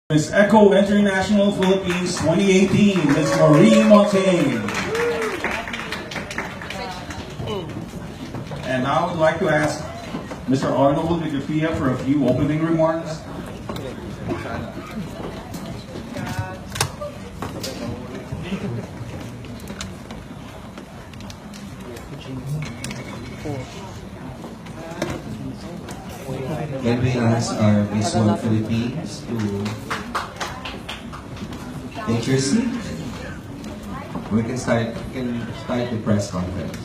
Miss Echo International Philippines 2018, Miss Marie Montaigne. And now I would like to ask Mr. Arnold Vigafia for a few opening remarks. Can we ask our Miss World Philippines to take your seat? We can start the press conference.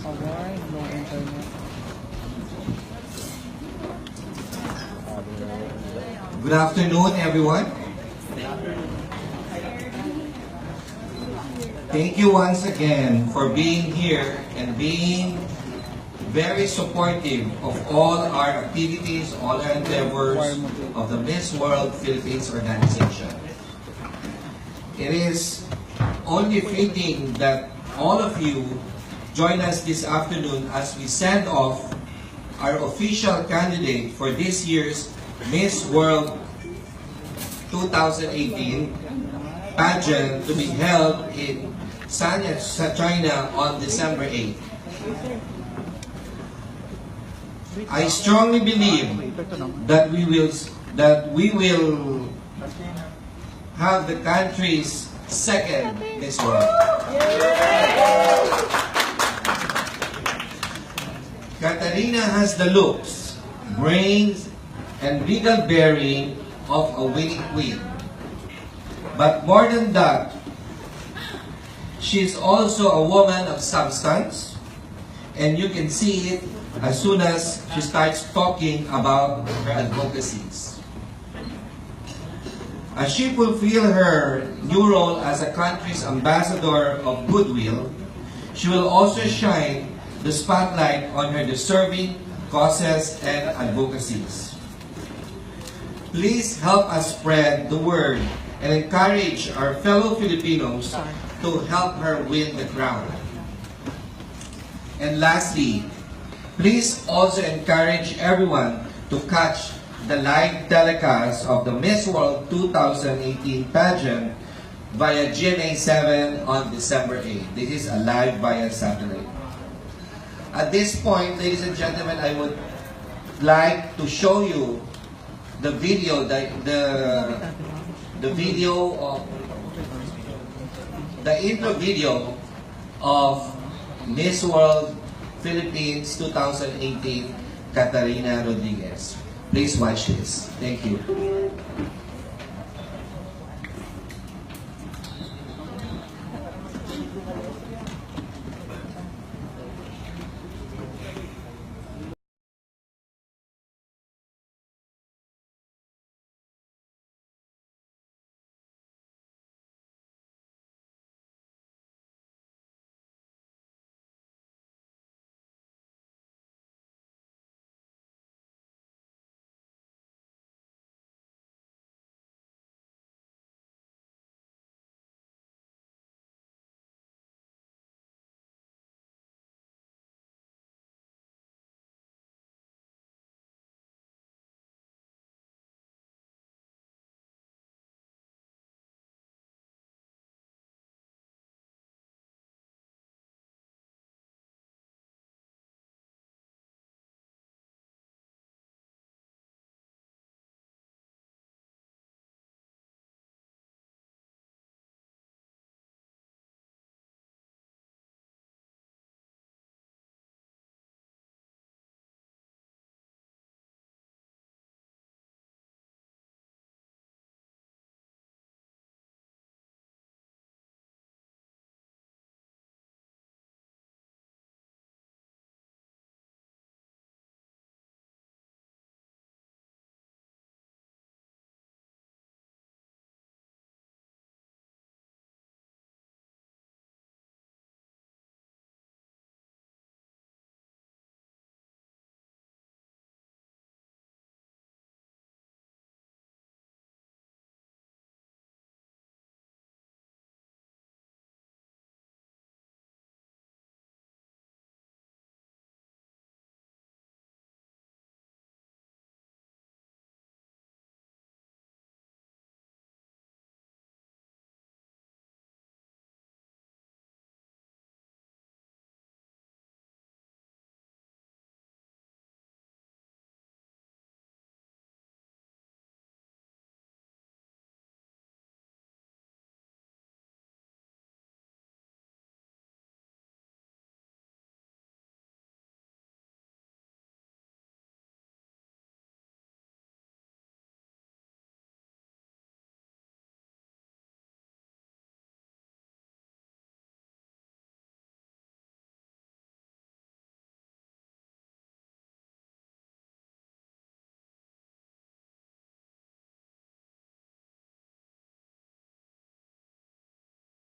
Good afternoon, everyone. Thank you once again for being here and being very supportive of all our activities, all our endeavors of the Miss World Philippines organization. It is only fitting that all of you join us this afternoon as we send off our official candidate for this year's Miss World 2018 pageant to be held in Sanya, China on December 8th. I strongly believe that we will have the country's second Miss World. Katarina has the looks, brains, and regal bearing of a winning queen. But more than that, she is also a woman of substance, and you can see it as soon as she starts talking about her advocacies. As she fulfills her new role as a country's ambassador of goodwill, she will also shine the spotlight on her deserving causes and advocacies. Please help us spread the word and encourage our fellow Filipinos to help her win the crown. And lastly, please also encourage everyone to catch the live telecast of the Miss World 2018 pageant via GMA 7 on December 8th. This is a live via satellite. At this point, ladies and gentlemen, I would like to show you the video, the video of the intro video of Miss World Philippines 2018, Katarina Rodriguez. Please watch this. Thank you.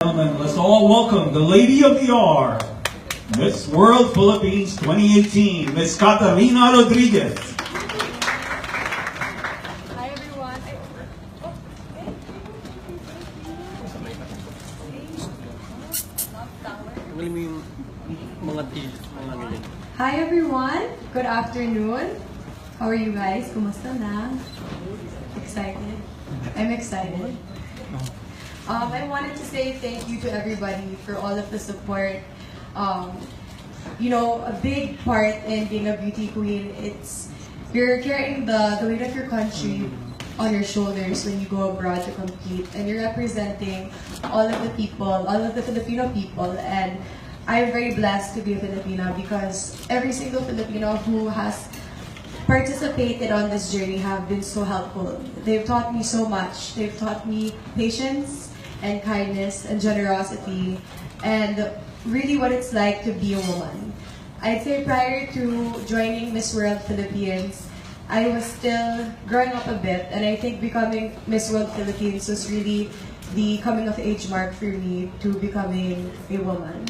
Gentlemen, let's all welcome the Lady of the Hour, Miss World Philippines 2018, Miss Katarina Rodriguez. Hi everyone. Hi everyone. Good afternoon. How are you guys? Kumusta na? Excited? I'm excited. I wanted to say thank you to everybody for all of the support. You know, a big part in being a beauty queen, it's you're carrying the weight of your country on your shoulders when you go abroad to compete, and you're representing all of the people, all of the Filipino people, and I'm very blessed to be a Filipina because every single Filipino who has participated on this journey have been so helpful. They've taught me so much. They've taught me patience and kindness and generosity and really what it's like to be a woman. I'd say prior to joining Miss World Philippines, I was still growing up a bit, and I think becoming Miss World Philippines was really the coming of age mark for me to becoming a woman.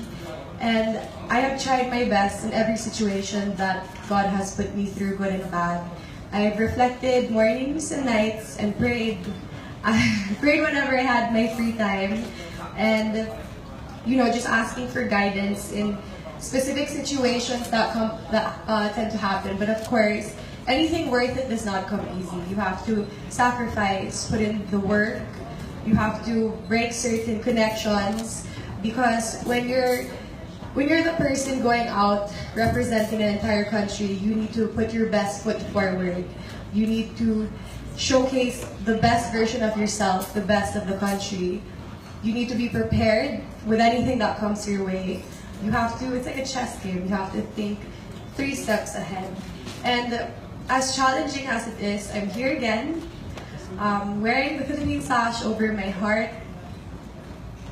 And I have tried my best in every situation that God has put me through, good and bad. I've reflected mornings and nights and prayed. I prayed whenever I had my free time, and you know, just asking for guidance in specific situations that tend to happen. But of course, anything worth it does not come easy. You have to sacrifice, put in the work. You have to break certain connections because when you're the person going out representing an entire country, you need to put your best foot forward. You need to showcase the best version of yourself, the best of the country. You need to be prepared with anything that comes your way. You have to, it's like a chess game, you have to think 3 steps ahead. And as challenging as it is, I'm here again, wearing the Philippine sash over my heart,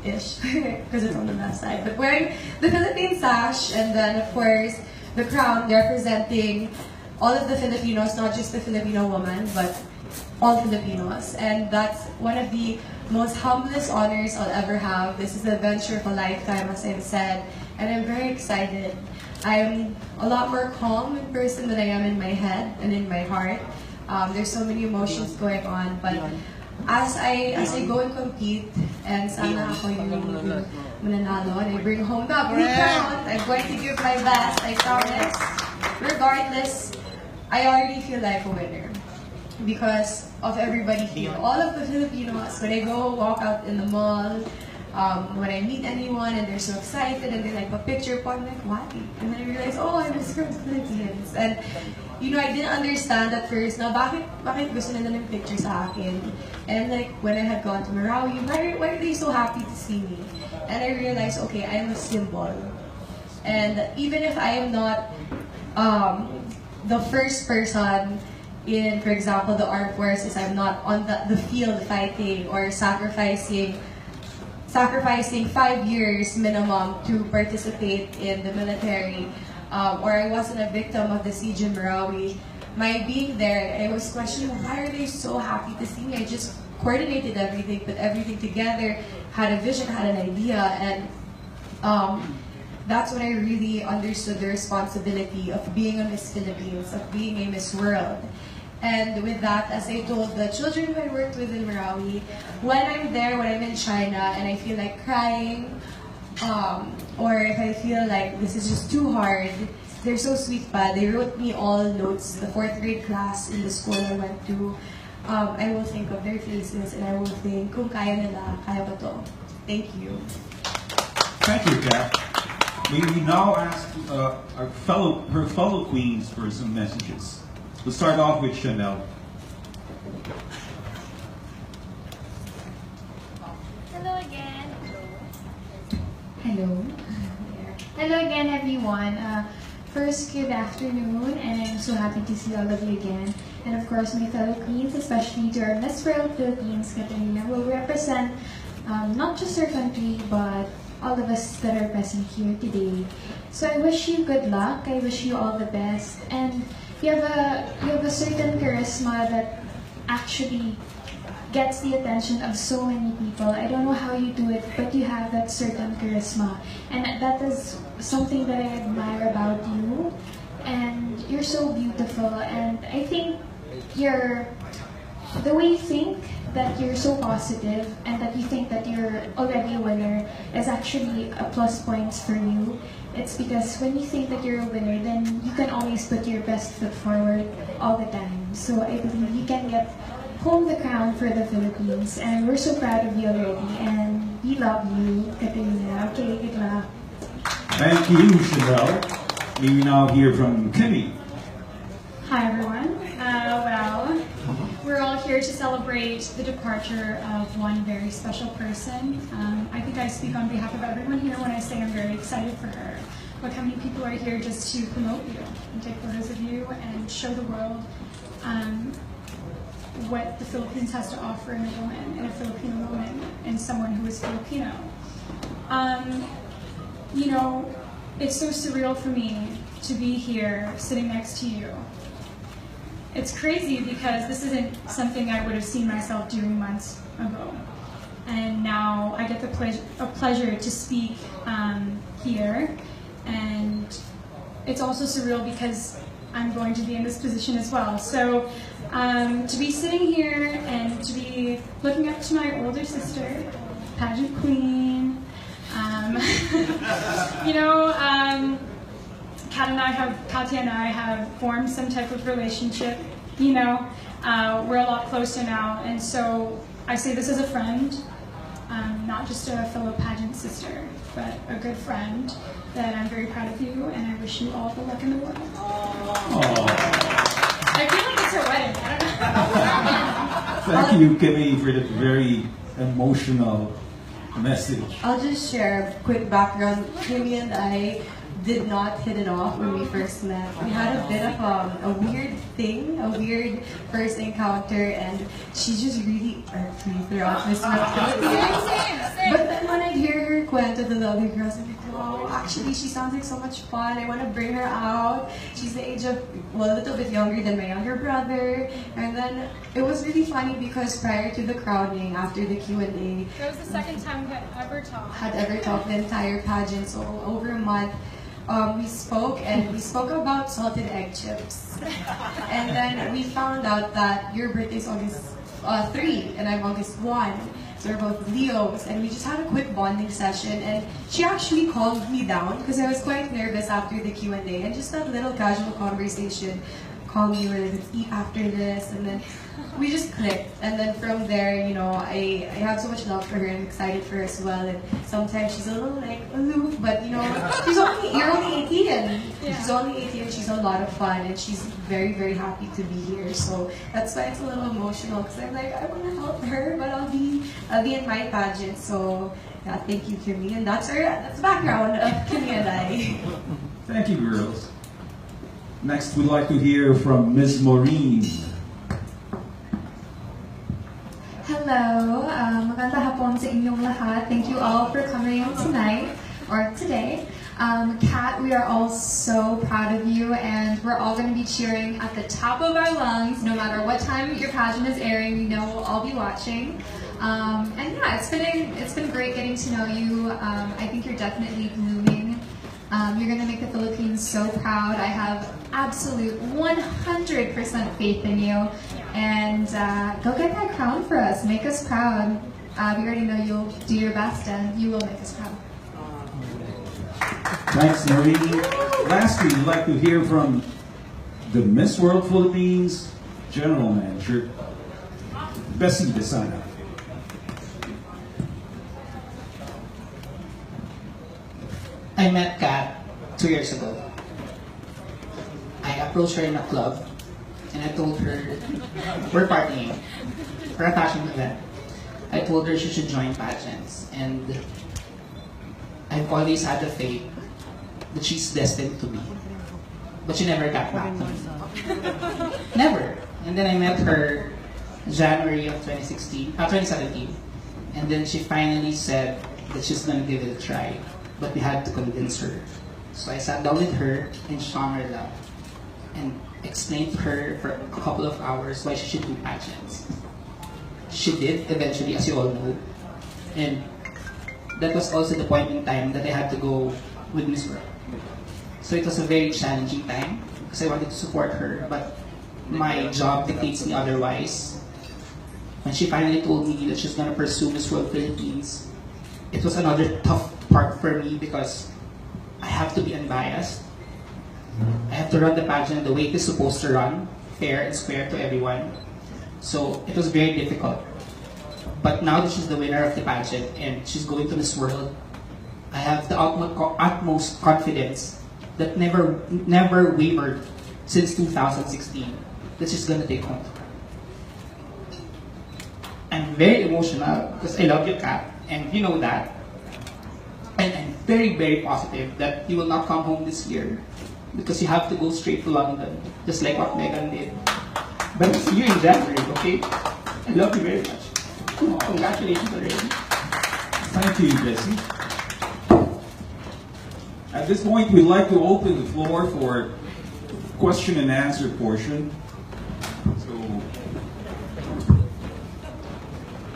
ish, because it's on the left side, but wearing the Philippine sash, and then of course the crown representing all of the Filipinos, not just the Filipino woman, but all Filipinos. And that's one of the most humblest honors I'll ever have. This is the adventure of a lifetime, as I've said, and I'm very excited. I'm a lot more calm in person than I am in my head and in my heart. There's so many emotions going on, but as I go and compete, and sana ako yung mananalo, and I bring home the blue crown, I'm going to give my best, I promise. Regardless, I already feel like a winner because of everybody here. All of the Filipinos, when I go walk out in the mall, when I meet anyone and they're so excited and they're like, a picture po, I'm like, why? And then I realize, oh, I'm Miss World Philippines. And you know, I didn't understand at first na bakit gusto nila ng picture sa akin. And like, when I had gone to Marawi, why are they so happy to see me? And I realized, okay, I'm a symbol. And even if I am not the first person in, for example, the armed forces, I'm not on the field fighting or sacrificing 5 years minimum to participate in the military, or I wasn't a victim of the siege in Marawi. My being there, I was questioning, why are they so happy to see me? I just coordinated everything, put everything together, had a vision, had an idea, and that's when I really understood the responsibility of being a Miss Philippines, of being a Miss World. And with that, as I told the children who I worked with in Marawi, when I'm there, when I'm in China, and I feel like crying, or if I feel like this is just too hard, they're so sweet pa. They wrote me all notes, the 4th grade class in the school I went to. I will think of their faces and I will think, kung kaya nila, kaya ba to? Thank you. Thank you, Kat. May we now ask her fellow queens for some messages. Let's start off with Chanel. Hello again. Hello. Hello again, everyone. First, good afternoon, and I'm so happy to see all of you again. And of course, my fellow queens, especially to our Miss World Philippines, Katarina, will represent not just our country, but all of us that are present here today. So I wish you good luck. I wish you all the best, and you have a certain charisma that actually gets the attention of so many people. I don't know how you do it, but you have that certain charisma. And that is something that I admire about you. And you're so beautiful. And I think the way you think that you're so positive and that you think that you're already a winner is actually a plus points for you. It's because when you think that you're a winner, then you can always put your best foot forward all the time. So I believe you can get home the crown for the Philippines, and we're so proud of you already, and we love you, Katarina. Okay, good luck. Thank you, Chanel. May we now hear from Kimmy. Hi everyone. Well, we're all here to celebrate the departure of one very special person. I think I speak on behalf of everyone here when I say I'm very excited for her. Look how many people are here just to promote you and take photos of you and show the world what the Philippines has to offer in a woman, in a Filipino woman, and someone who is Filipino. You know, it's so surreal for me to be here sitting next to you. It's crazy because this isn't something I would have seen myself doing months ago. And now I get the pleasure to speak here. And it's also surreal because I'm going to be in this position as well. So to be sitting here and to be looking up to my older sister, pageant queen, you know, Katya and I have formed some type of relationship, you know, we're a lot closer now, and so I say this as a friend, not just a fellow pageant sister, but a good friend, that I'm very proud of you, and I wish you all the luck in the world. I feel like it's her wedding, I don't know. Thank you, Kimmy, for that very emotional message. I'll just share a quick background. Kimmy and I did not hit it off when we first met. We had a bit of a weird thing, a weird first encounter, and she's just really irked me throughout this month. But then when I hear her kwento to the other girls, I'm like, wow, actually she sounds like so much fun. I want to bring her out. She's the age of, well, a little bit younger than my younger brother. And then it was really funny because prior to the crowning, after the Q&A, That was the second time we had ever talked. the entire pageant, so over a month. We spoke about salted egg chips. And then we found out that your birthday is August 3 and I'm August 1. So we're both Leos, and we just had a quick bonding session, and she actually calmed me down because I was quite nervous after the Q&A, and just that little casual conversation calmed me, let's eat after this, and then we just clicked. And then from there, you know, I have so much love for her and I'm excited for her as well. And sometimes she's a little like aloof, but you know, you're only 18. Yeah. She's only 18. She's a lot of fun, and she's very, very happy to be here. So that's why it's a little emotional because I'm like, I want to help her, but I'll be in my pageant. So yeah, thank you, Kimmy, and that's the background of Kimmy and I. Thank you, girls. Next, we'd like to hear from Ms. Maureen. Hello, maganda hapon sa inyong lahat. Thank you all for coming tonight, or today. Kat, we are all so proud of you, and we're all going to be cheering at the top of our lungs, no matter what time your pageant is airing. We know we'll all be watching. And yeah, it's been great getting to know you. I think you're definitely blooming. You're going to make the Philippines so proud. I have absolute 100% faith in you. And go get that crown for us. Make us proud. We already know you'll do your best, and you will make us proud. Thanks, Maureen. Lastly, we'd like to hear from the Miss World Philippines General Manager, Bessie Desana. I met Kat 2 years ago. I approached her in a club and I told her we're partying for a fashion event. I told her she should join pageants, and I've always had the faith that she's destined to be. But she never got back to me. Never. And then I met her January of 2017, and then she finally said that she's gonna give it a try. But we had to convince her. So I sat down with her in Shangri-La and explained to her for a couple of hours why she should do pageants. she did eventually, as you all know. And that was also the point in time that I had to go with Miss World. So it was a very challenging time because I wanted to support her, but my job dictates me otherwise. When she finally told me that she's gonna pursue Miss World Philippines, it was another tough part for me because I have to be unbiased. I have to run the pageant the way it is supposed to run, fair and square to everyone. So it was very difficult. But now that she's the winner of the pageant and she's going to Miss World, I have the utmost confidence that never wavered since 2016 that she's gonna take home. I'm very emotional because I love you, Kat, and you know that. And I'm very, very positive that you will not come home this year because you have to go straight to London, just like what Megan did. But I'll see you in January, okay? I love you very much. Congratulations already. Thank you, Bessie. At this point, we'd like to open the floor for question and answer portion. So,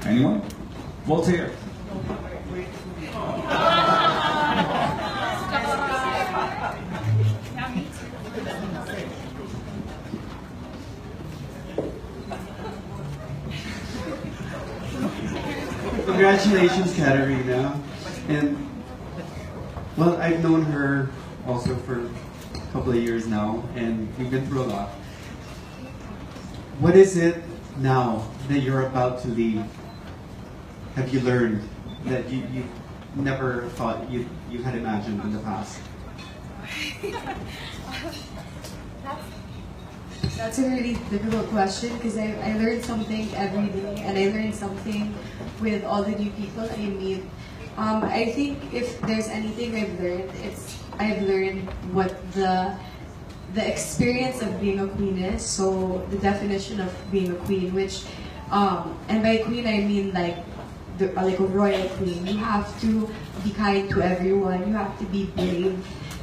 anyone? Voltaire. Congratulations, Katarina. And, well, I've known her also for a couple of years now, and we've been through a lot. What is it now that you're about to leave? Have you learned that you never thought you had imagined in the past? That's a really difficult question because I learn something every day, and I learn something with all the new people I meet. I think if there's anything I've learned what the experience of being a queen is. So the definition of being a queen, which and by queen I mean like a royal queen. You have to be kind to everyone. You have to be brave.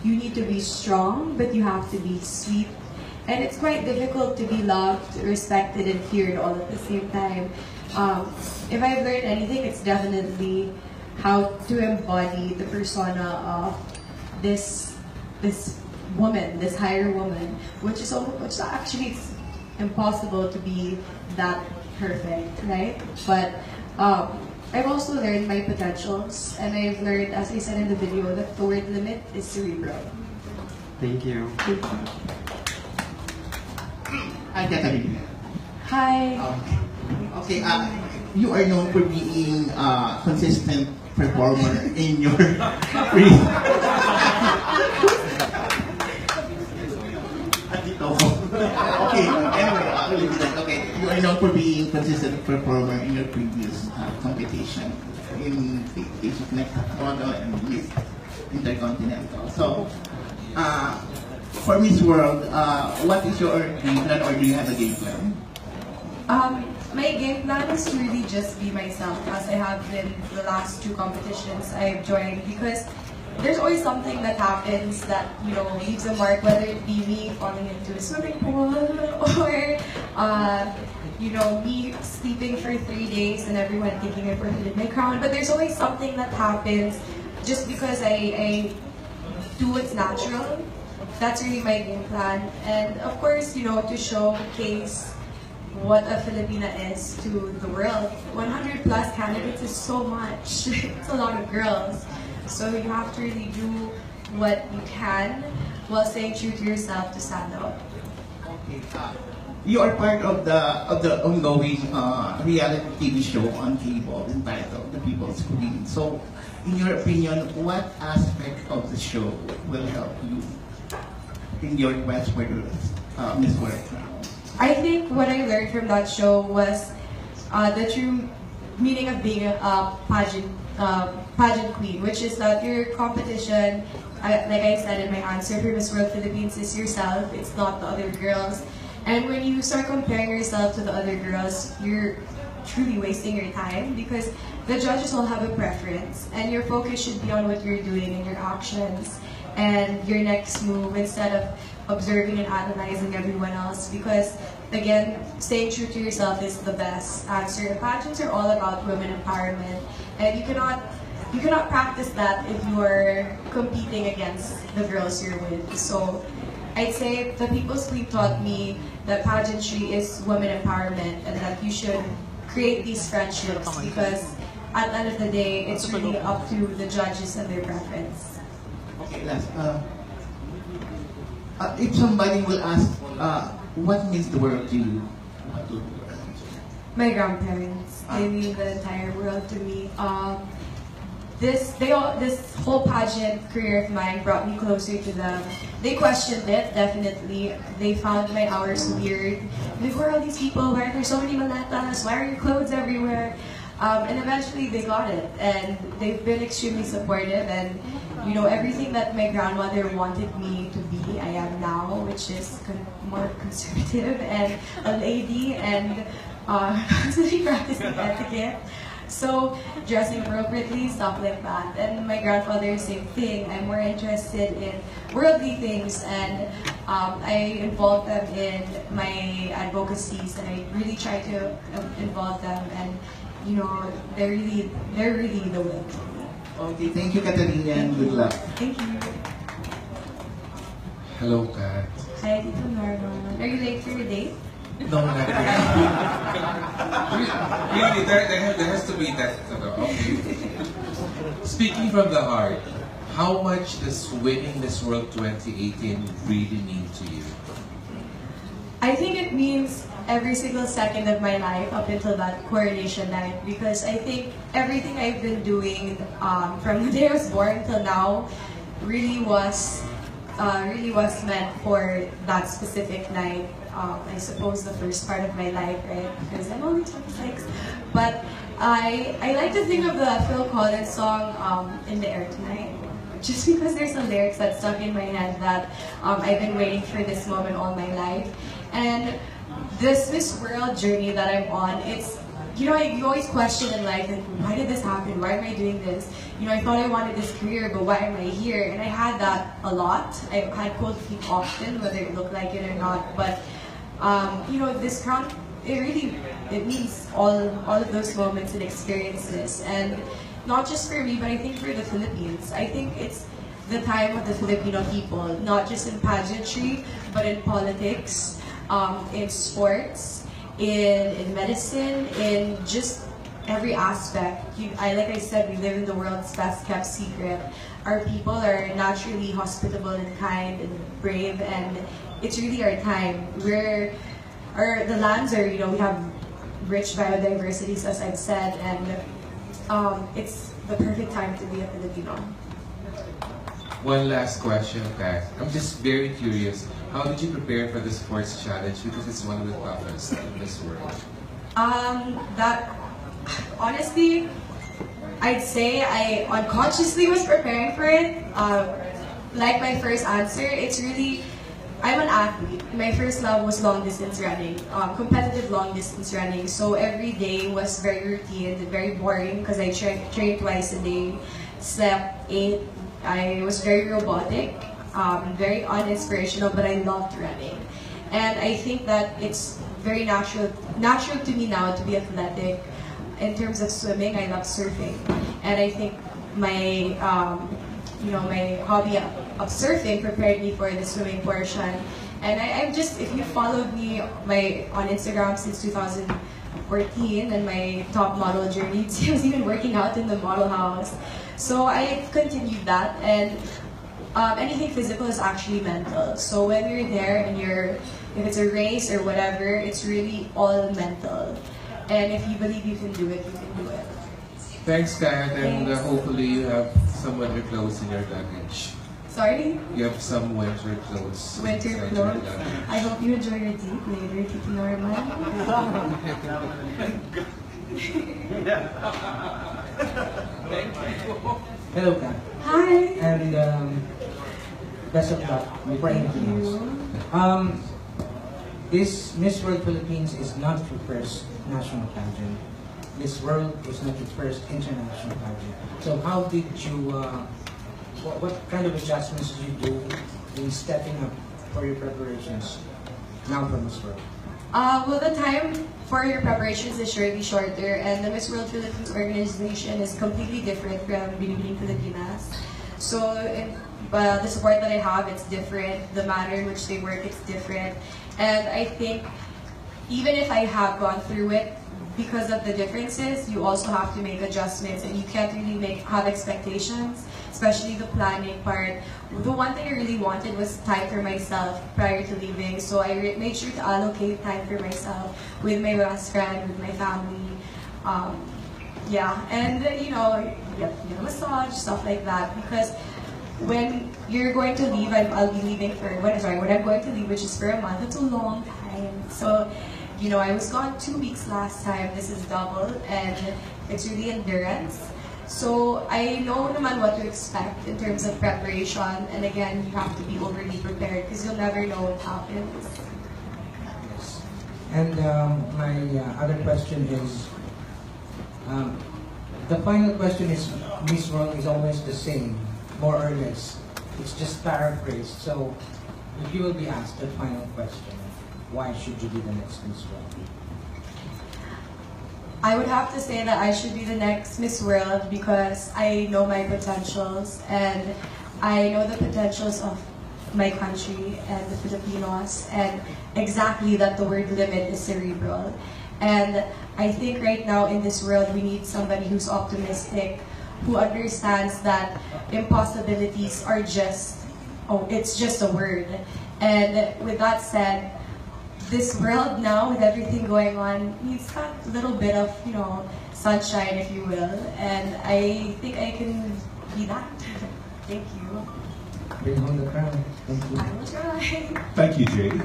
You need to be strong, but you have to be sweet. And it's quite difficult to be loved, respected, and feared all at the same time. If I've learned anything, it's definitely how to embody the persona of this woman, this higher woman, which actually it's impossible to be that perfect, right? But I've also learned my potentials, and I've learned, as I said in the video, that the word limit is cerebral. Thank you. Thank you. Hi, Katarina. Hi. Okay, you are known for being a consistent performer in your pre. Okay, anyway, we'll leave that. Okay, you are known for being consistent performer in your previous competition in the Asian Next Model and Miss Intercontinental. So, for Miss World, what is your game plan, or do you have a game plan? My game plan is to really just be myself, as I have been the last two competitions I've joined, because there's always something that happens that, you know, leaves a mark, whether it be me falling into a swimming pool or, you know, me sleeping for 3 days and everyone thinking I forgot my crown. But there's always something that happens just because I do what's natural. That's really my game plan. And of course, you know, to showcase what a Filipina is to the world. 100 plus candidates is so much. It's a lot of girls. So you have to really do what you can while staying true to yourself to stand out. Okay, you are part of the ongoing reality TV show on cable entitled The People's Queen. So, in your opinion, what aspect of the show will help you in your quest for the Miss World crown? I think what I learned from that show was the true meaning of being a pageant queen, which is that your competition, like I said in my answer for Miss World Philippines, is yourself. It's not the other girls. And when you start comparing yourself to the other girls, you're truly wasting your time because the judges all have a preference, and your focus should be on what you're doing and your actions and your next move instead of observing and analyzing everyone else, because again, staying true to yourself is the best answer. Pageants are all about women empowerment, and you cannot practice that if you're competing against the girls you're with. So I'd say the People's League taught me that pageantry is women empowerment and that you should create these friendships because at the end of the day, it's really up to the judges and their preference. Okay, last. If somebody will ask, what means the world to you? What to My grandparents, they mean the entire world to me. This whole pageant career of mine brought me closer to them. They questioned it, definitely. They found my hours weird. Like, who are all these people? Why are there so many maletas? Why are your clothes everywhere? And eventually they got it, and they've been extremely supportive. And you know, everything that my grandmother wanted me to be, I am now, which is more conservative and a lady and constantly practicing etiquette. So dressing appropriately, stuff like that. And my grandfather, same thing. I'm more interested in worldly things, and I involve them in my advocacies, and I really try to involve them. And you know, they're really the way. Okay, thank you, Katarina, and good luck. Thank you. Hello, Kat. Hi, Tito Norman. Are you late for your date? No, not really. Really, there has to be that. Okay. Speaking from the heart, how much does winning Miss World 2018 really mean to you? I think it means every single second of my life up until that coronation night, because I think everything I've been doing from the day I was born till now really was meant for that specific night. I suppose the first part of my life, right? Because I'm only 26. But I like to think of the Phil Collins song "In the Air Tonight," just because there's some lyrics that stuck in my head that I've been waiting for this moment all my life. And this Miss World journey that I'm on, it's, you know, you always question in life, like, why did this happen? Why am I doing this? You know, I thought I wanted this career, but why am I here? And I had that a lot. I had cold feet often, whether it looked like it or not. But you know, this crown, it means all of those moments and experiences, and not just for me, but I think for the Philippines. I think it's the time of the Filipino people, not just in pageantry, but in politics, in sports, in medicine, in just every aspect. Like I said, we live in the world's best kept secret. Our people are naturally hospitable and kind and brave, and it's really our time. The lands are, you know, we have rich biodiversities, as I've said, and it's the perfect time to be a Filipino. One last question, Kat. I'm just very curious. How did you prepare for the sports challenge? Because it's one of the toughest in this world. Honestly, I'd say I unconsciously was preparing for it. Like my first answer, it's really, I'm an athlete. My first love was long distance running, competitive long distance running. So every day was very routine, very boring because I trained twice a day, slept, ate. I was very robotic, very uninspirational, but I loved running. And I think that it's very natural to me now to be athletic. In terms of swimming, I love surfing, and I think my my hobby of surfing prepared me for the swimming portion. And I'm just, if you followed me on Instagram since 2014 and my top model journey, I was even working out in the model house. So I continued that, and anything physical is actually mental. So when you're there and if it's a race or whatever, it's really all mental. And if you believe you can do it, you can do it. Thanks, Kat, and Thanks. Hopefully you have some winter clothes in your luggage. Sorry? You have some winter clothes. Winter inside your clothes. luggage. I hope you enjoy your date later, Tito Norman. Hello, Kat. Hi! And best of luck before anything else. This Miss World Philippines is not your first national pageant. Miss World is not your first international pageant. So how did you, what kind of adjustments did you do in stepping up for your preparations now for Miss World? Well, the time for your preparations is surely shorter, and the Miss World Philippines organization is completely different from Binibining Pilipinas. So, the support that I have, it's different. The manner in which they work, it's different. And I think, even if I have gone through it, because of the differences, you also have to make adjustments, and you can't really have expectations, especially the planning part. The one thing I really wanted was time for myself prior to leaving, so I made sure to allocate time for myself with my best friend, with my family. Yeah, and get a massage, stuff like that, because when you're going to leave, I'll be leaving when I'm going to leave, which is for a month, it's a long time. So, I was gone 2 weeks last time. This is double, and it's really endurance. So I know naman what to expect in terms of preparation, and again, you have to be overly prepared because you'll never know what happens. Yes. And my other question is, the final question is, Miss World is always the same, more or less. It's just paraphrased. So if you will be asked the final question, why should you be the next Miss World? I would have to say that I should be the next Miss World because I know my potentials, and I know the potentials of my country and the Filipinos, and exactly that the word limit is cerebral. And I think right now in this world we need somebody who's optimistic, who understands that impossibilities are it's just a word. And with that said, this world now, with everything going on, needs that little bit of, sunshine, if you will. And I think I can be that. Thank you. Bring home the crown. Thank you. I will try. Thank you, Jade.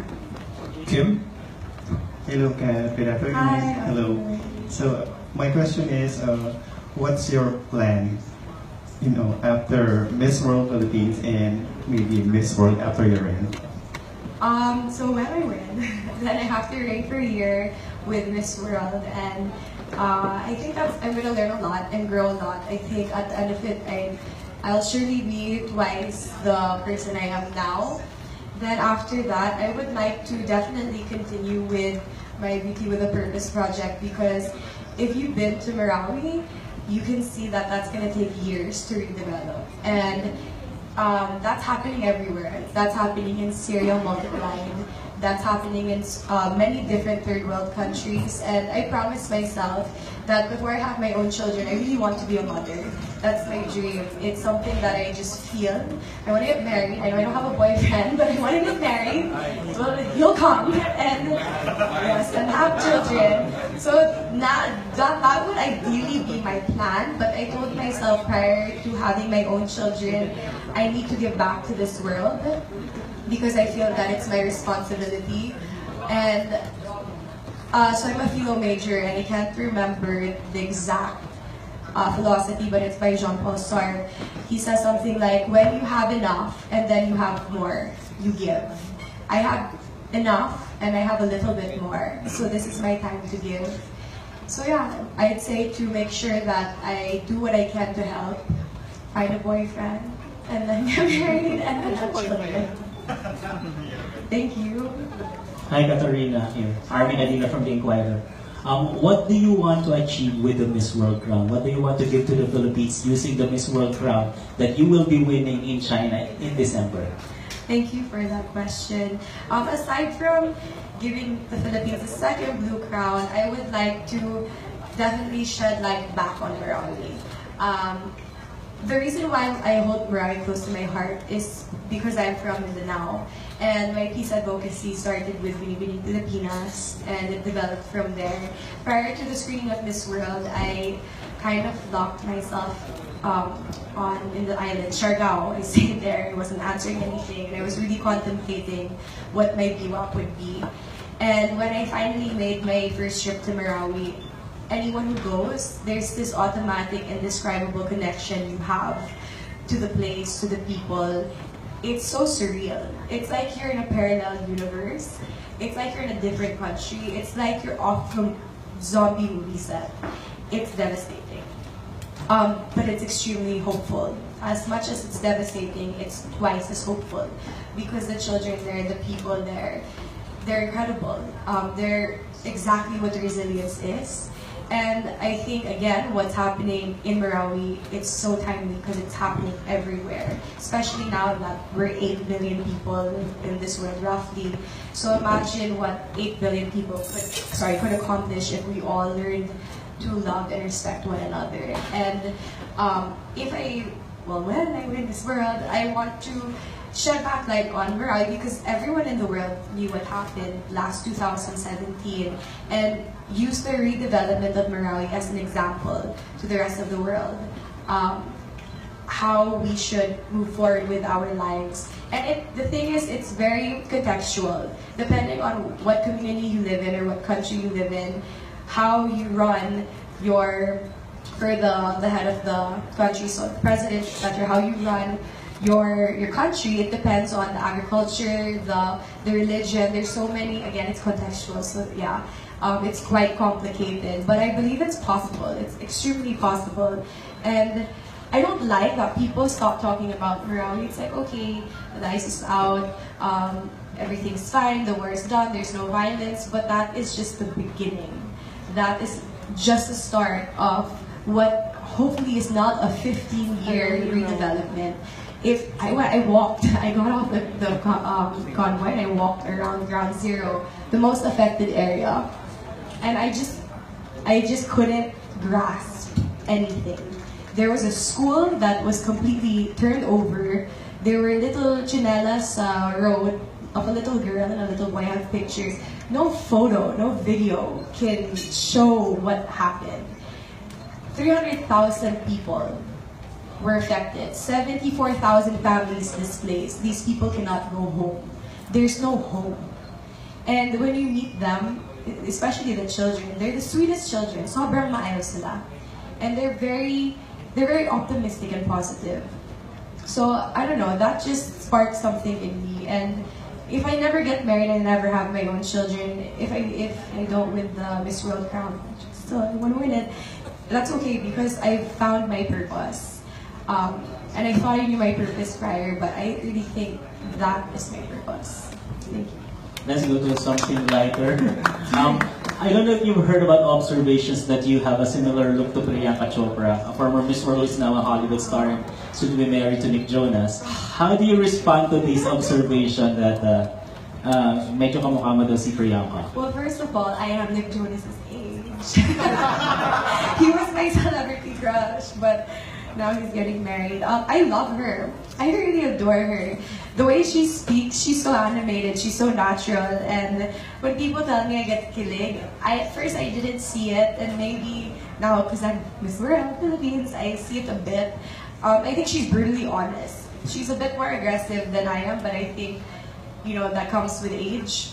Kim? Hello, good afternoon. Hi. Hello. So my question is, what's your plan, after Miss World Philippines and maybe Miss World after your reign? So when I win, then I have to reign for a year with Miss World, and I think I'm gonna learn a lot and grow a lot. I think at the end of it, I'll surely be twice the person I am now. Then after that, I would like to definitely continue with my Beauty with a Purpose project, because if you've been to Marawi, you can see that that's gonna take years to redevelop. And that's happening everywhere. That's happening in Syria multiplied. That's happening in many different third world countries. And I promised myself that before I have my own children, I really want to be a mother. That's my dream. It's something that I just feel. I want to get married. I know I don't have a boyfriend, but I want to get married. Well, he'll come and have children. So that would ideally be my plan. But I told myself prior to having my own children, I need to give back to this world, because I feel that it's my responsibility. And so I'm a philo major, and I can't remember the exact philosophy, but it's by Jean-Paul Sartre. He says something like, when you have enough and then you have more, you give. I have enough and I have a little bit more, so this is my time to give. So yeah, I'd say to make sure that I do what I can to help, find a boyfriend, and then get married and then have children. Thank you. Hi, Katarina here. Armin Adina from The Inquirer. What do you want to achieve with the Miss World crown? What do you want to give to the Philippines using the Miss World crown that you will be winning in China in December? Thank you for that question. Aside from giving the Philippines a second blue crown, I would like to definitely shed light back on Marawi. The reason why I hold Marawi close to my heart is because I'm from Mindanao, and my peace advocacy started with Binibining Pilipinas, and it developed from there. Prior to the screening of Miss World, I kind of locked myself in the island, Siargao. I stayed there, I wasn't answering anything, and I was really contemplating what my VWAP would be. And when I finally made my first trip to Marawi, anyone who goes, there's this automatic indescribable connection you have to the place, to the people. It's so surreal. It's like you're in a parallel universe. It's like you're in a different country. It's like you're off from zombie movie set. It's devastating. But it's extremely hopeful. As much as it's devastating, it's twice as hopeful, because the children there, the people there, they're incredible. They're exactly what resilience is. And I think, again, what's happening in Marawi, it's so timely because it's happening everywhere, especially now that we're 8 billion people in this world, roughly. So imagine what 8 billion people could accomplish if we all learned to love and respect one another. And when I win this world, I want to shed back light on Marawi because everyone in the world knew what happened last 2017 and use the redevelopment of Marawi as an example to the rest of the world. How we should move forward with our lives. And the thing is, it's very contextual. Depending on what community you live in or what country you live in, how you run for the head of the country, so the president, etc., how you run your country, it depends on the agriculture, the religion. There's so many, again, it's contextual, so yeah, it's quite complicated. But I believe it's possible. It's extremely possible. And I don't like that people stop talking about Marawi. It's like, okay, the ice is out, everything's fine, the war is done, there's no violence, but that is just the beginning. That is just the start of what hopefully is not a 15-year redevelopment. I got off the convoy and I walked around Ground Zero, the most affected area, and I just couldn't grasp anything. There was a school that was completely turned over. There were little chinelas road of a little girl and a little boy have pictures. No photo, no video can show what happened. 300,000 people were affected. 74,000 families displaced. These people cannot go home. There's no home. And when you meet them, especially the children, they're the sweetest children. Sobrang maayos sila. And they're very optimistic and positive. So, I don't know, that just sparked something in me. And if I never get married and never have my own children, if I don't win the Miss World crown, still I want to win it, that's okay because I found my purpose. And I thought I knew my purpose prior, but I really think that is my purpose. Thank you. Let's go to something lighter. I don't know if you've heard about observations that you have a similar look to Priyanka Chopra, a former Miss World who is now a Hollywood star and soon to be married to Nick Jonas. How do you respond to this observation that medyo kamukha mo daw si Priyanka? Well, first of all, I am Nick Jonas' age. He was my celebrity crush, but now he's getting married. I love her. I really adore her. The way she speaks, she's so animated, she's so natural, and when people tell me I get kilig, at first I didn't see it, and maybe now, because I'm Miss World Philippines, I see it a bit. I think she's brutally honest. She's a bit more aggressive than I am, but I think, that comes with age.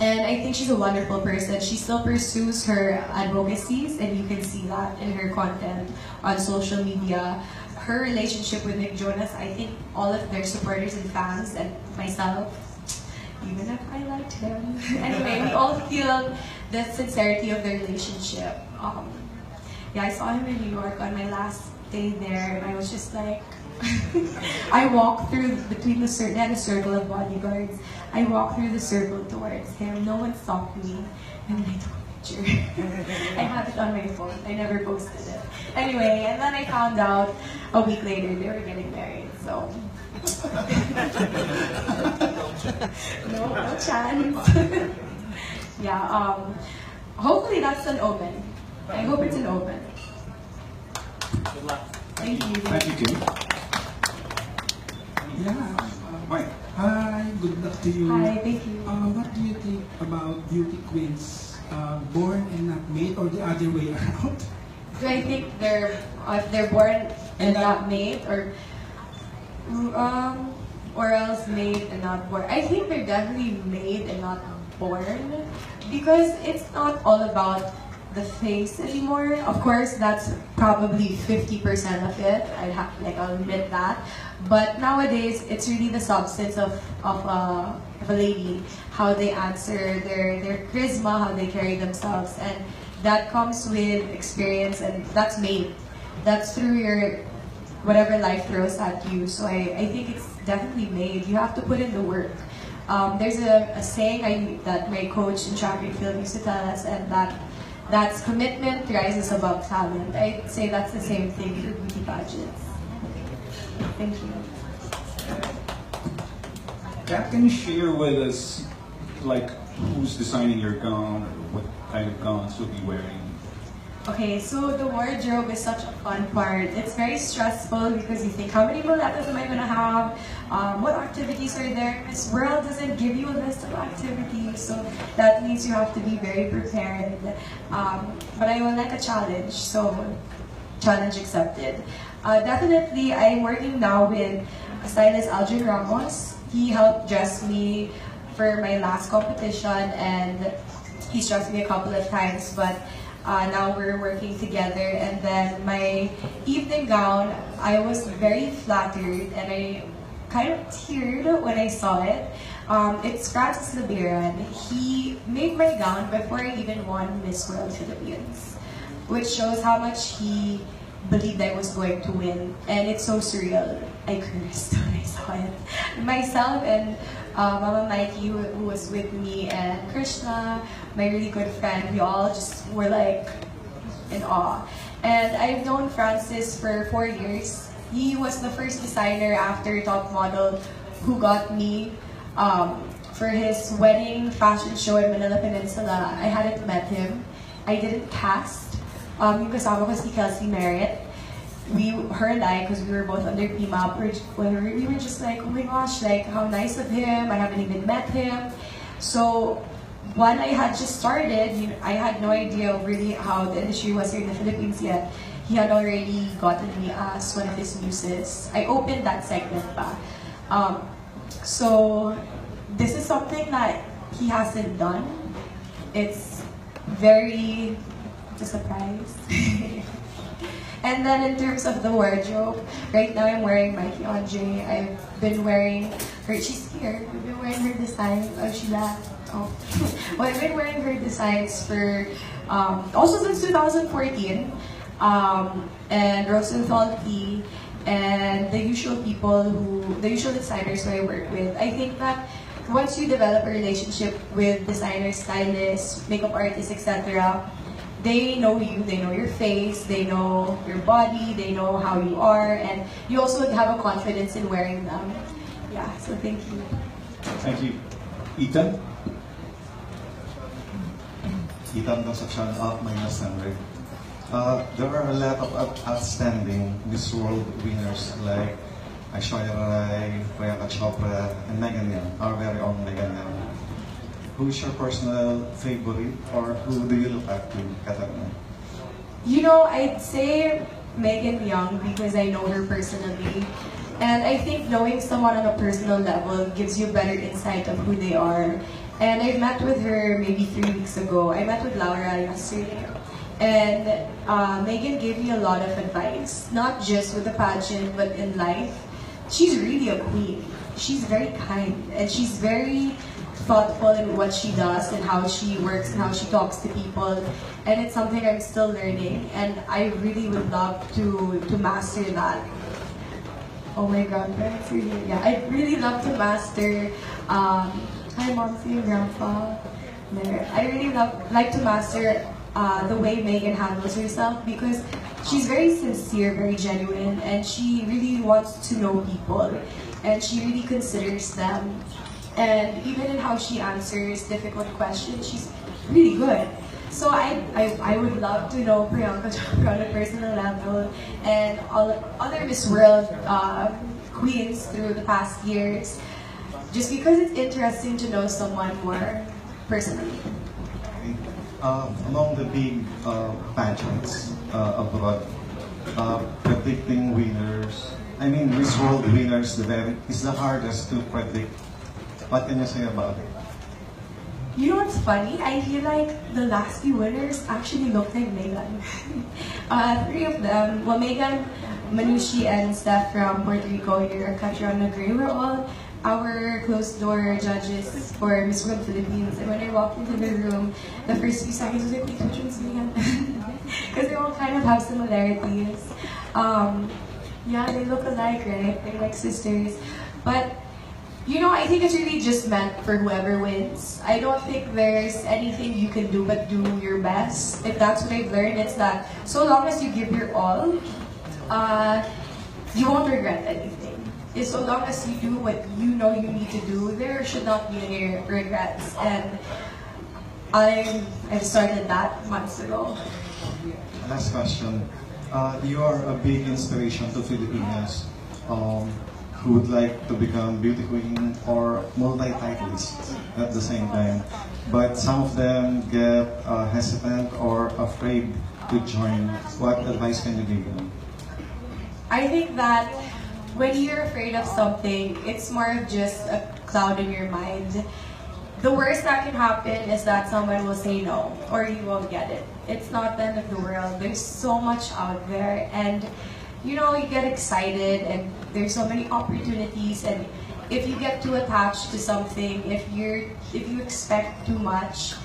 And I think she's a wonderful person. She still pursues her advocacies, and you can see that in her content on social media. Her relationship with Nick Jonas, I think all of their supporters and fans, and myself, even if I liked him. Anyway, we all feel the sincerity of their relationship. I saw him in New York on my last day there, and I was just like, I walked through between the circle, they had a circle of bodyguards. I walked through the circle towards him. No one stopped me, and I took a picture. I have it on my phone. I never posted it. Anyway, and then I found out a week later they were getting married. So no chance. Hopefully that's an omen. I hope it's an omen. Good luck. Thank you. Thank you, Kim. Yeah. Hi, good luck to you. Hi, thank you. What do you think about beauty queens, born and not made, or the other way around? Do I think they're born and not made, or else made and not born? I think they're definitely made and not born, because it's not all about the face anymore. Of course, that's probably 50% of it. I'll admit that. But nowadays, it's really the substance of a lady, how they answer, their charisma, how they carry themselves, and that comes with experience, and that's made. That's through your whatever life throws at you. So I think it's definitely made. You have to put in the work. There's a saying that my coach in track and field used to tell us, and that's commitment rises above talent. I'd say that's the same thing for beauty pageants. Thank you. Kat, can you share with us, like, who's designing your gown, or what kind of gowns you'll be wearing? Okay, so the wardrobe is such a fun part. It's very stressful because you think, how many muletas am I gonna have? What activities are there? Miss World doesn't give you a list of activities, so that means you have to be very prepared. But I would like a challenge, so challenge accepted. Definitely, I'm working now with stylist Algin Ramos. He helped dress me for my last competition, and he's dressed me a couple of times, but now we're working together. And then my evening gown, I was very flattered and I kind of teared when I saw it. It's Francis Labiran. He made my gown before I even won Miss World Philippines, which shows how much he believed I was going to win. And it's so surreal. I cursed when I saw it. Myself and Mama Mikey, who was with me, and Krishna, my really good friend, we all just were like in awe. And I've known Francis for 4 years. He was the first designer after Top Model who got me for his wedding fashion show in Manila Peninsula. I hadn't met him. I didn't cast. Yung kasama ko si Kelsey Merritt. Her and I, because we were both under PMAP, we were just like, oh my gosh, like how nice of him. I haven't even met him. So when I had just started, I had no idea really how the industry was here in the Philippines yet. He had already gotten me as one of his muses. I opened that segment pa. So this is something that he hasn't done. It's very, it's a surprise. And then in terms of the wardrobe, right now I'm wearing Mikey Andre. I've been wearing her, she's here. I've been wearing her design. Oh, she laughed. Oh. Well, I've been wearing her designs for, also since 2014. And Rosenthal P. and the usual designers who I work with. I think that once you develop a relationship with designers, stylists, makeup artists, etc., they know you, they know your face, they know your body, they know how you are, and you also have a confidence in wearing them. Yeah, so thank you. Thank you. Ethan? Ethan Concepcion of Minus 100. There are a lot of outstanding Miss World winners like Aishwarya Rai, Priyanka Chopra, and Megan Young, our very own Megan Young. Who is your personal favorite, or who do you look up to, Katarina? You know, I'd say Megan Young because I know her personally. And I think knowing someone on a personal level gives you better insight of who they are. And I met with her maybe 3 weeks ago. I met with Laura yesterday. And Megan gave me a lot of advice, not just with the pageant, but in life. She's really a queen. She's very kind, and she's very thoughtful in what she does and how she works and how she talks to people. And it's something I'm still learning, and I really would love to master that. Oh my God, that's really, yeah, I'd really love to master, hi Momsy and Grandpa. I really like to master the way Megan handles herself, because she's very sincere, very genuine, and she really wants to know people, and she really considers them. And even in how she answers difficult questions, she's really good. So I would love to know Priyanka Chopra on a personal level, and all other Miss World queens through the past years, just because it's interesting to know someone more personally. Among the big pageants abroad, predicting winners, I mean Miss World winners, is the hardest to predict. What can you say about it? You know what's funny? I feel like the last few winners actually look like Megan. 3 of them, well, Megan, Manushi, and Steph from Puerto Rico here, Catriona Negre, were all our closed-door judges for Miss World Philippines. And when I walked into the room, the first few seconds was like, wait, which one's Megan? Because they all kind of have similarities. Yeah, they look alike, right? They're like sisters. But You know, I think it's really just meant for whoever wins. I don't think there's anything you can do but do your best. If that's what I've learned, it's that so long as you give your all, you won't regret anything. It's so long as you do what you know you need to do, there should not be any regrets. And I started that months ago. Last question. You are a big inspiration to Filipinos who would like to become beauty queen or multi-titleists at the same time. But some of them get hesitant or afraid to join. What advice can you give them? I think that when you're afraid of something, it's more of just a cloud in your mind. The worst that can happen is that someone will say no, or you won't get it. It's not the end of the world. There's so much out there, and you know, you get excited, and there's so many opportunities, and if you get too attached to something, if you expect too much,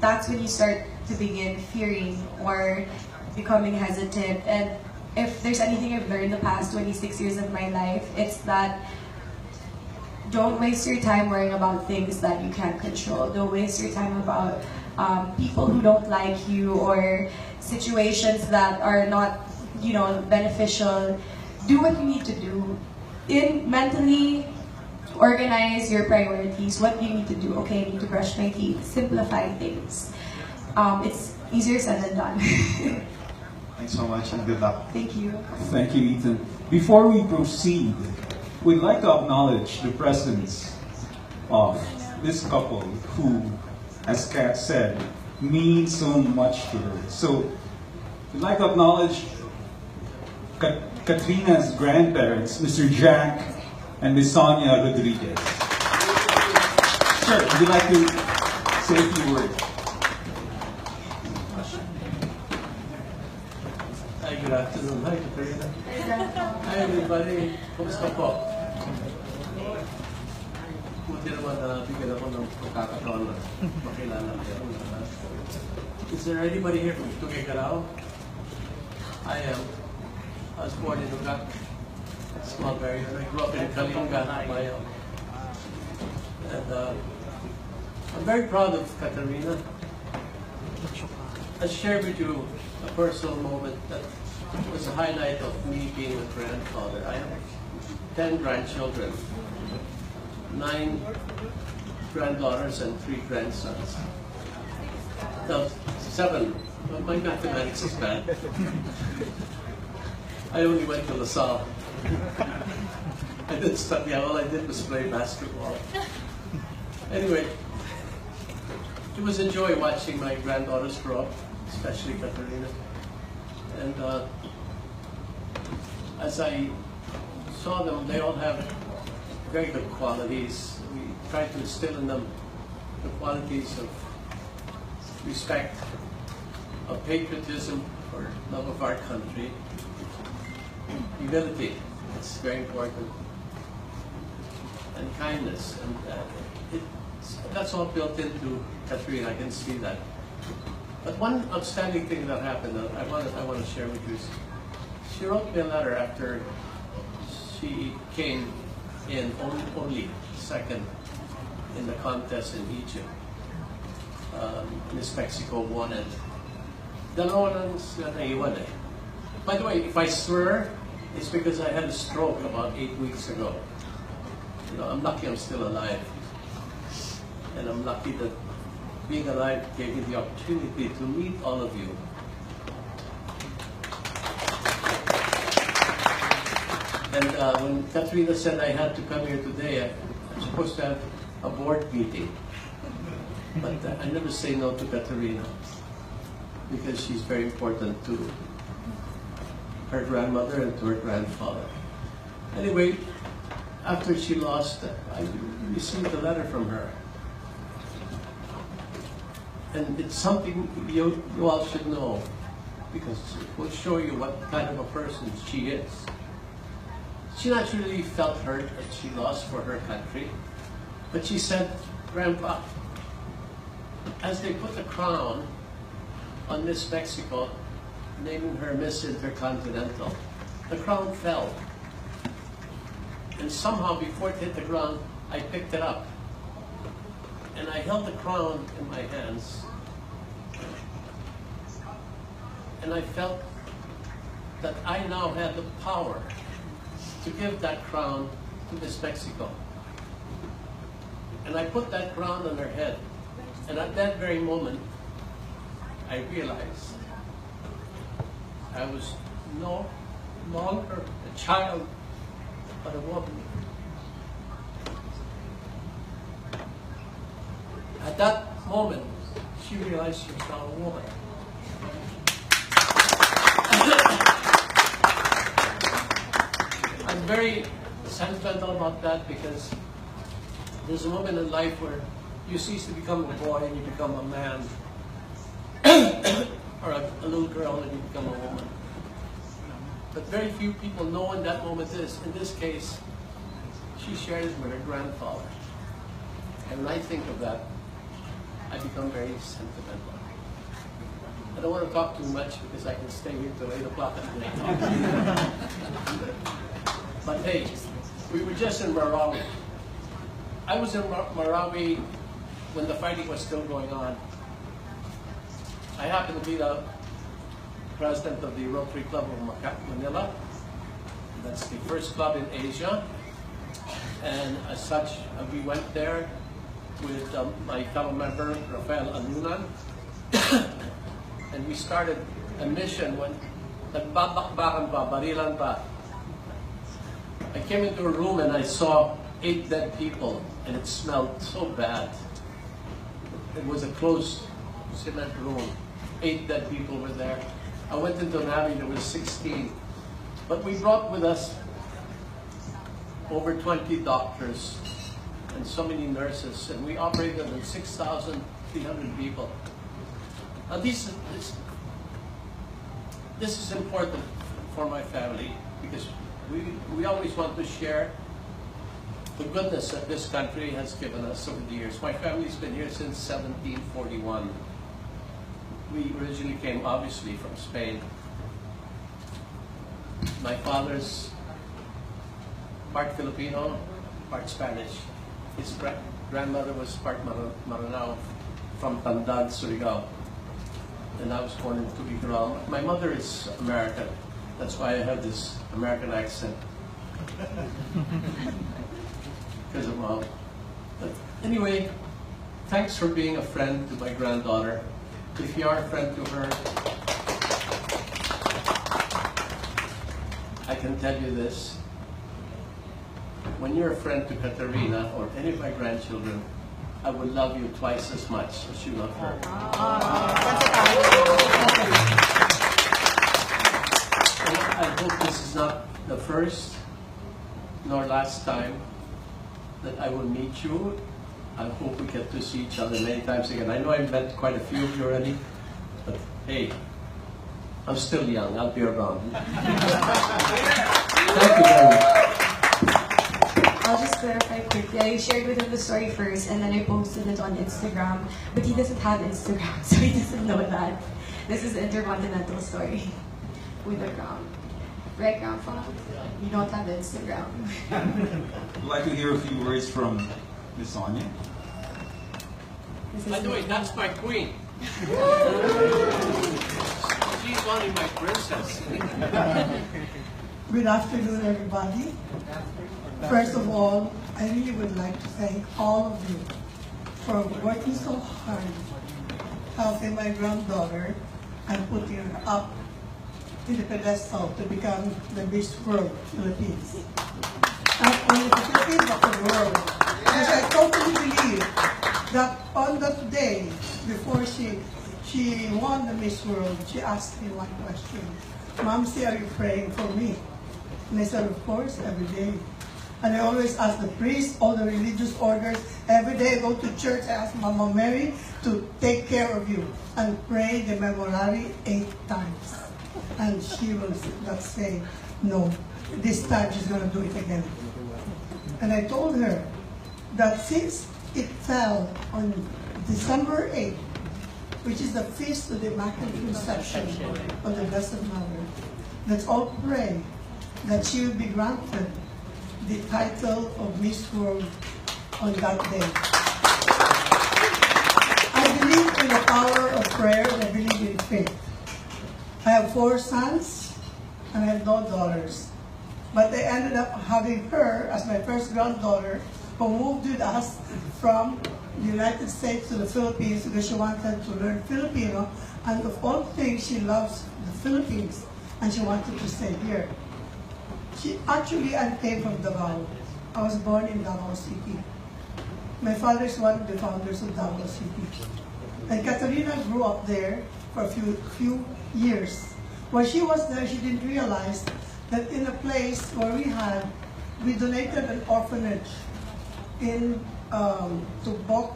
that's when you start to begin fearing or becoming hesitant. And if there's anything I've learned the past 26 years of my life, it's that don't waste your time worrying about things that you can't control. Don't waste your time about people who don't like you or situations that are not, you know, beneficial. Do what you need to do. Mentally organize your priorities. What do you need to do? Okay, I need to brush my teeth. Simplify things. It's easier said than done. Thanks so much and good luck. Thank you. Thank you, Ethan. Before we proceed, we'd like to acknowledge the presence of this couple who, as Kat said, means so much to her. So, we'd like to acknowledge Katarina's grandparents, Mr. Jack and Miss Sonia Rodriguez. Sir, would you like to say a few words? Hi, good afternoon. Hi, Katarina. Hi, everybody. Kumusta po? Buti naman na bigyan ako ng pagkakataon na makilala kayo. Is there anybody here from Tuguegarao? I am. I was born in Ugat, a small area. I grew up in Kalinga, Mayo. And I'm very proud of Katarina. I'll share with you a personal moment that was a highlight of me being a grandfather. I have 10 grandchildren, 9 granddaughters and 3 grandsons. No, 7. Well, my mathematics is bad. I only went to LaSalle. I didn't study. All I did was play basketball. Anyway, it was a joy watching my granddaughters grow up, especially Katarina. And as I saw them, they all have very good qualities. We tried to instill in them the qualities of respect, of patriotism, or love of our country, humility, it's very important, and kindness. And that's all built into Katarina, I can see that. But one outstanding thing that happened that I want to share with you is she wrote me a letter after she came in only second in the contest in Egypt. Miss Mexico won it. Dalawa lang sila naiwan eh. By the way, if I swear, it's because I had a stroke about 8 weeks ago. You know, I'm lucky I'm still alive. And I'm lucky that being alive gave me the opportunity to meet all of you. And when Katarina said I had to come here today, I'm supposed to have a board meeting. But I never say no to Katarina because she's very important to her grandmother and to her grandfather. Anyway, after she lost, I received a letter from her. And it's something you all should know because it will show you what kind of a person she is. She naturally felt hurt that she lost for her country, but she said, Grandpa, as they put the crown on Miss Mexico, naming her Miss Intercontinental, the crown fell. And somehow, before it hit the ground, I picked it up. And I held the crown in my hands. And I felt that I now had the power to give that crown to Miss Mexico. And I put that crown on her head. And at that very moment, I realized I was no longer a child, but a woman. At that moment, she realized she was now a woman. I'm very sentimental about that because there's a moment in life where you cease to become a boy and you become a man, or a little girl and you become a woman. But very few people know when that moment is. In this case, she shared it with her grandfather. And when I think of that, I become very sentimental. I don't want to talk too much because I can stay here till 8 o'clock at night. But hey, we were just in Marawi. I was in Marawi when the fighting was still going on. I happened to be the president of the Rotary Club of Manila. That's the first club in Asia. And as such, we went there with my fellow member, Rafael Anunan. And we started a mission when nagbabakbakan pa, barilan pa. I came into a room and I saw 8 dead people, and it smelled so bad. It was a closed cement room. 8 dead people were there. I went into an alley, there was 16. But we brought with us over 20 doctors and so many nurses, and we operated on 6,300 people. Now this is important for my family because we always want to share the goodness that this country has given us over the years. My family's been here since 1741. We originally came, obviously, from Spain. My father's part Filipino, part Spanish. His grandmother was part Maranao, from Tandad, Surigao. And I was born in Tubigral. My mother is American. That's why I have this American accent. Because of Mom. But anyway, thanks for being a friend to my granddaughter. If you are a friend to her, I can tell you this. When you're a friend to Katarina or any of my grandchildren, I would love you twice as much as you love her. And I hope this is not the first nor last time that I will meet you. I hope we get to see each other many times again. I know I've met quite a few of you already, but hey, I'm still young. I'll be around. Thank you very much. I'll just clarify quickly. I shared with him the story first, and then I posted it on Instagram. But he doesn't have Instagram, so he doesn't know that. This is the intercontinental story with the ground. Right, Grandpa? You don't have Instagram. I'd like to hear a few words from Miss Sonia. By the way, that's my queen. She's only my princess. Good afternoon, everybody. First of all, I really would like to thank all of you for working so hard, helping my granddaughter and putting her up in the pedestal to become the Miss World Philippines. Not only the Philippines, but the world. Because I totally believe that on that day, before she won the Miss World, she asked me one question. Momsy, are you praying for me? And I said, of course, every day. And I always ask the priests, all the religious orders, every day I go to church, I ask Mama Mary to take care of you and pray the Memorare 8 times. And she will not say, no, this time she's going to do it again. And I told her that since it fell on December 8th, which is the feast of the Immaculate Conception of the Blessed Mother, let's all pray that she will be granted the title of Miss World on that day. I believe in the power of prayer and I believe in faith. I have 4 sons and I have no daughters. But I ended up having her as my first granddaughter, who moved with us from the United States to the Philippines because she wanted to learn Filipino. And of all things, she loves the Philippines and she wanted to stay here. I came from Davao. I was born in Davao City. My father is one of the founders of Davao City. And Katarina grew up there for a few years. When she was there, she didn't realize that in a place where we donated an orphanage in Tubok.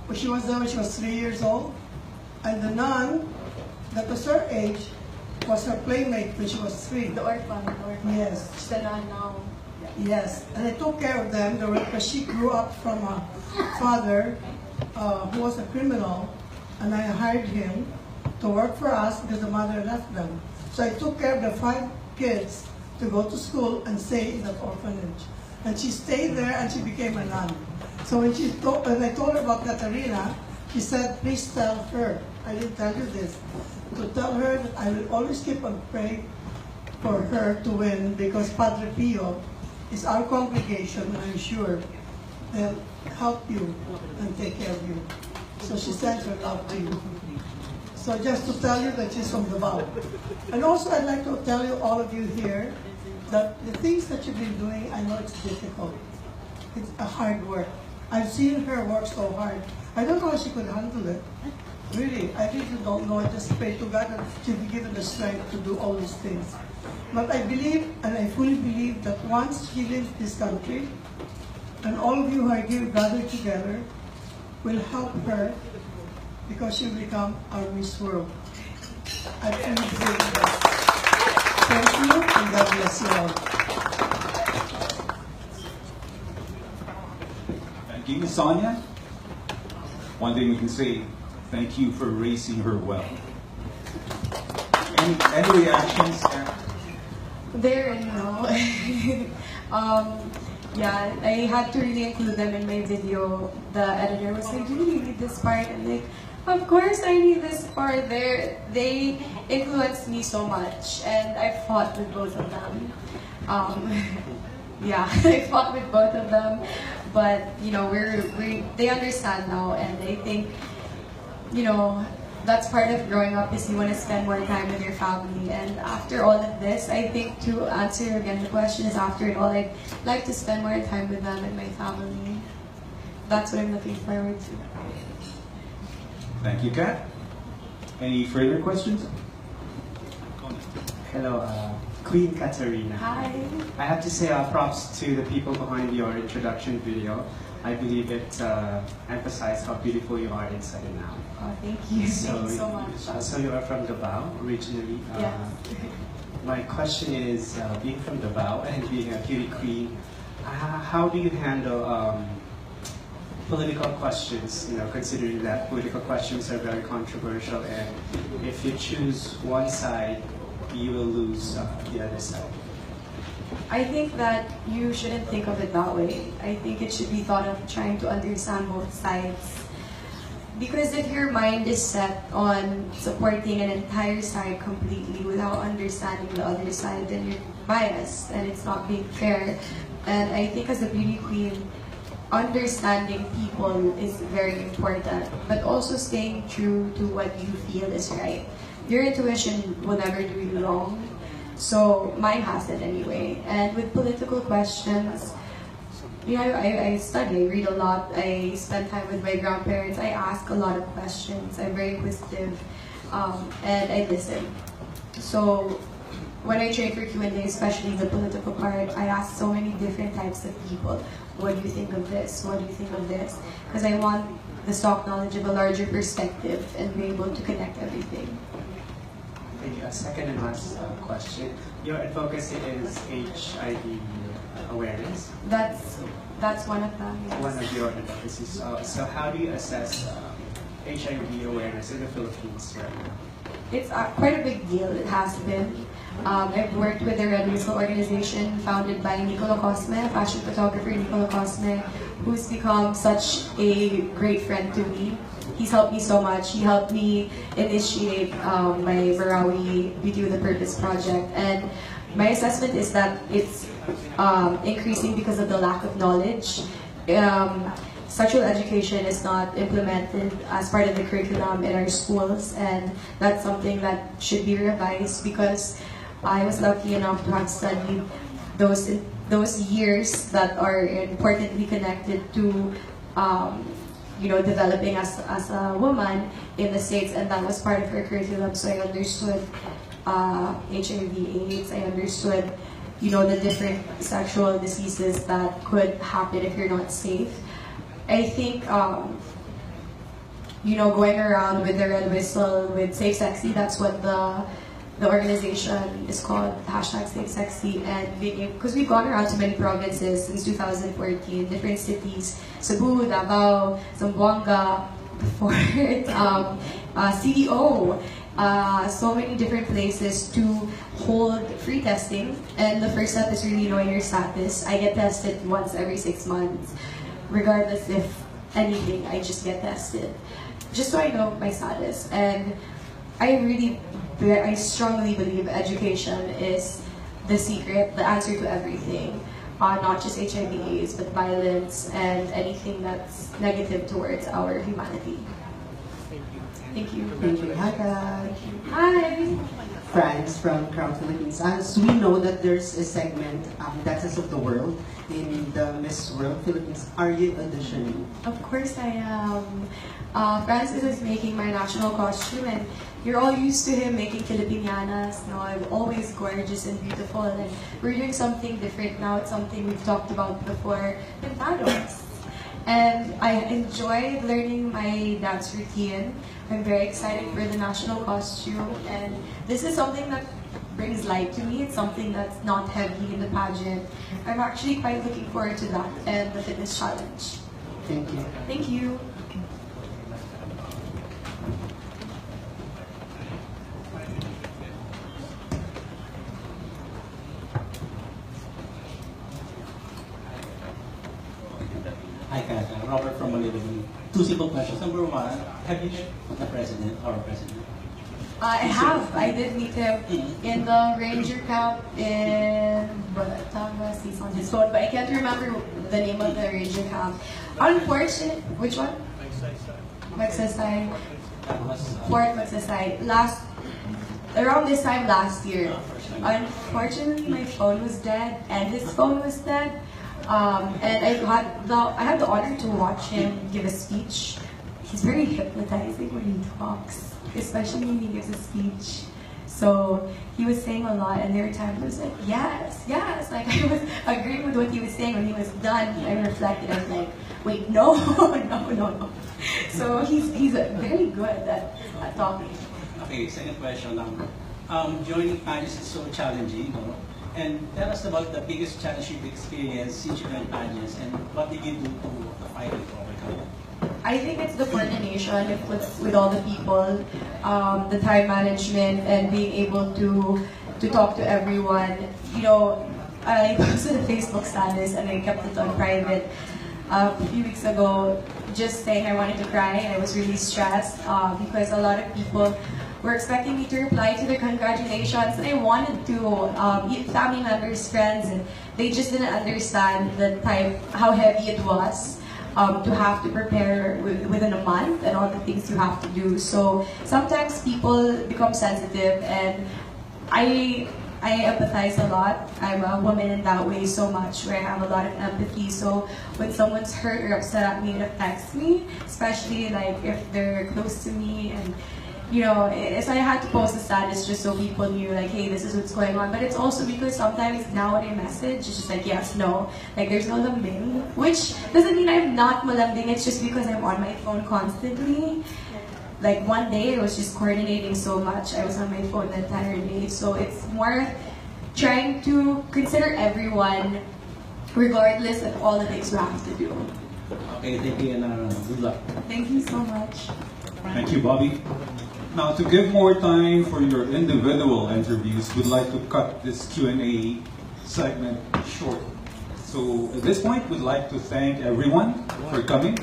When she was there when she was 3 years old. And the nun that was her age was her playmate when she was 3. The orphan. Yes. She's the nun now. Yes, and I took care of them because she grew up from a father who was a criminal, and I hired him to work for us because the mother left them. So I took care of the 5 kids to go to school and stay in that orphanage. And she stayed there and she became a nun. So when I told her about Katarina, she said, please tell her, I didn't tell you this, to tell her that I will always keep on praying for her to win because Padre Pio is our congregation, and I'm sure they'll help you and take care of you. So she sends her love to you. So just to tell you that she's from Davao. And also I'd like to tell you, all of you here, that the things that you've been doing, I know it's difficult. It's a hard work. I've seen her work so hard. I don't know how she could handle it. Really, I really don't know. I just pray to God that she'll be given the strength to do all these things. But I believe, and I fully believe, that once she leaves this country, and all of you who are here gathered together will help her because she will become our Miss World. I fully believe that. Thank you, and God bless you all. Thank you, Ms. Sonia. One thing we can say, thank you for raising her well. Any reactions? There, yeah, I had to really include them in my video. The editor was like, do you need this part? And like, of course I need this part. They influenced me so much, and I fought with both of them. Yeah, I fought with both of them, but they understand now, and I think, that's part of growing up is you want to spend more time with your family. And after all of this, I think to answer again the question is after it all, I'd like to spend more time with them and my family. That's what I'm looking forward to. Thank you, Kat. Any further questions? Hello, Queen Katarina. Hi. I have to say props to the people behind your introduction video. I believe it emphasized how beautiful you are inside and out. Oh, thank you. Thank you so much. So you are from Davao originally. Yes. My question is, being from Davao and being a beauty queen, how do you handle political questions? Considering that political questions are very controversial, and if you choose one side, you will lose the other side. I think that you shouldn't think of it that way. I think it should be thought of trying to understand both sides. Because if your mind is set on supporting an entire side completely without understanding the other side, then you're biased and it's not being fair. And I think as a beauty queen, understanding people is very important, but also staying true to what you feel is right. Your intuition will never do you wrong. So mine has it anyway. And with political questions, I study, I read a lot, I spend time with my grandparents, I ask a lot of questions, I'm very inquisitive, and I listen. So when I train for Q&A, especially the political part, I ask so many different types of people. What do you think of this? What do you think of this? Because I want the stock knowledge of a larger perspective and be able to connect everything. Thank you. A second and last question. Your advocacy is HIV awareness. That's one of them, yes. One of your advocacies. So how do you assess HIV awareness in the Philippines right now? It's quite a big deal, it has been. I've worked with the Red Whistle organization founded by Nicola Cosme, fashion photographer Nicola Cosme, who's become such a great friend to me. He's helped me so much. He helped me initiate my Marawi Beauty with a Purpose project. And my assessment is that it's increasing because of the lack of knowledge. Sexual education is not implemented as part of the curriculum in our schools, and that's something that should be revised, because I was lucky enough to have studied those years that are importantly connected to developing as a woman in the States, and that was part of her curriculum. So I understood HIV/AIDS. I understood the different sexual diseases that could happen if you're not safe. I think going around with the Red Whistle, with Safe Sexy, that's what the organization is called, #SaveSexy, and because we've gone around to many provinces since 2014, different cities, Cebu, Davao, Zamboanga, Fort, CDO, so many different places to hold free testing. And the first step is really knowing your status. I get tested once every 6 months. Regardless if anything, I just get tested, just so I know my status. And I strongly believe education is the secret, the answer to everything, not just HIV/AIDS, but violence and anything that's negative towards our humanity. Thank you. Thank you. Hi, guys. Hi. Friends from Crown Philippines. As we know that there's a segment, Dances of the World, in the Miss World Philippines. Are you auditioning? Of course I am. Francis is making my national costume, and you're all used to him making Filipinianas. I'm always gorgeous and beautiful, and we're doing something different now. It's something we've talked about before, Pintados. And I enjoyed learning my dance routine. I'm very excited for the national costume, and this is something that brings light to me. It's something that's not heavy in the pageant. I'm actually quite looking forward to that and the fitness challenge. Thank you. Thank you. Hi, Kat. Robert from Manila. Two simple questions. Number one, have you met the president, our president? I have. I did meet him in the Ranger camp in Batangas. He's on his phone, but I can't remember the name of the Ranger camp. Unfortunately, which one? Magsaysay. Fort Magsaysay. Around this time last year. Unfortunately, my phone was dead, and his phone was dead. And I had the honor to watch him give a speech. He's very hypnotizing when he talks, especially when he gives a speech. So he was saying a lot, and there were times I was like, yes, yes. Like I was agreeing with what he was saying. When he was done, I reflected. I was like, wait, no, no. So he's very good at talking. Okay, second question. Joining pageants is so challenging, and tell us about the biggest challenge you've experienced since you joined pageants, and what did you do to fight it, to overcome it? I think it's the coordination with all the people, the time management, and being able to talk to everyone. I posted a Facebook status and I kept it on private a few weeks ago, just saying I wanted to cry. I was really stressed because a lot of people were expecting me to reply to their congratulations, and I wanted to, family members, friends, and they just didn't understand how heavy it was. To have to prepare within a month and all the things you have to do. So sometimes people become sensitive, and I empathize a lot. I'm a woman in that way so much, where I have a lot of empathy. So when someone's hurt or upset at me, it affects me, especially like if they're close to me. And so I had to post a status just so people knew, like, hey, this is what's going on. But it's also because sometimes now when I message, it's just like, yes, no. Like, there's no lambing, which doesn't mean I'm not malambing. It's just because I'm on my phone constantly. Like, one day I was just coordinating so much. I was on my phone the entire day. So it's more trying to consider everyone, regardless of all the things we have to do. Okay, thank you, and good luck. Thank you so much. Thank you, Bobby. Now, to give more time for your individual interviews, we'd like to cut this Q&A segment short. So at this point, we'd like to thank everyone for coming.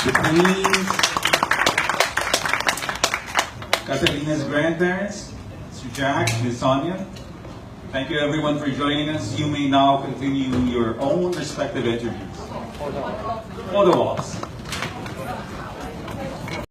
The Queens, Katarina's grandparents, Mr. Jack, Ms. Sonia. Thank you everyone for joining us. You may now continue your own respective interviews. Photo walks.